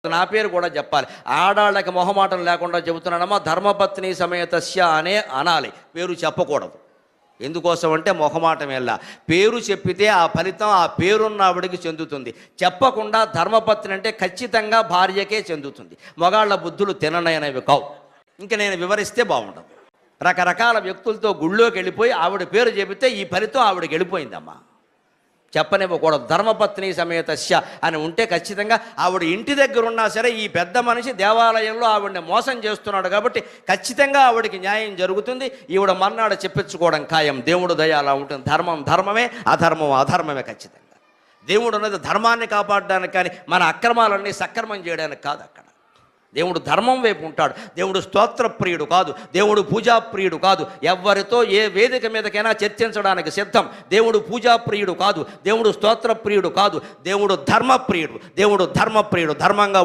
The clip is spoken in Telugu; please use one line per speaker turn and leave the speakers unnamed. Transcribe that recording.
నా పేరు కూడా చెప్పాలి. ఆడాళ్ళకి మొహమాటం లేకుండా చెబుతున్నానమ్మా, ధర్మపత్ని సమేతస్య అనే అనాలి, పేరు చెప్పకూడదు. ఎందుకోసం అంటే మొహమాటం వెళ్ళా. పేరు చెప్పితే ఆ ఫలితం ఆ పేరున్న ఆవిడికి చెందుతుంది. చెప్పకుండా ధర్మపత్ని అంటే ఖచ్చితంగా భార్యకే చెందుతుంది. మగాళ్ళ బుద్ధులు తిననైనవి కావు. ఇంక నేను వివరిస్తే బాగుండదు. రకరకాల వ్యక్తులతో గుళ్ళోకి వెళ్ళిపోయి ఆవిడ పేరు చెబితే ఈ ఫలితం ఆవిడకి వెళ్ళిపోయిందమ్మా. చెప్పనివ్వకూడదు. ధర్మపత్ని సమేతస్య అని ఉంటే ఖచ్చితంగా ఆవిడ ఇంటి దగ్గర ఉన్నా సరే ఈ పెద్ద మనిషి దేవాలయంలో ఆవిడని మోసం చేస్తున్నాడు కాబట్టి ఖచ్చితంగా ఆవిడికి న్యాయం జరుగుతుంది. ఈవిడ మర్నాడు చెప్పించుకోవడం ఖాయం. దేవుడు దయ అలా ఉంటుంది. ధర్మం ధర్మమే, అధర్మం అధర్మమే. ఖచ్చితంగా దేవుడు అన్నది ధర్మాన్ని కాపాడడానికి కానీ మన అక్రమాలన్నీ సక్రమం చేయడానికి కాదు. అక్కడ దేవుడు ధర్మం వైపు ఉంటాడు. దేవుడు స్తోత్రప్రియుడు కాదు, దేవుడు పూజాప్రియుడు కాదు. ఎవరితో ఏ వేదిక మీదకైనా చర్చించడానికి సిద్ధం. దేవుడు పూజాప్రియుడు కాదు, దేవుడు స్తోత్రప్రియుడు కాదు, దేవుడు ధర్మప్రియుడు. దేవుడు ధర్మప్రియుడు. ధర్మంగా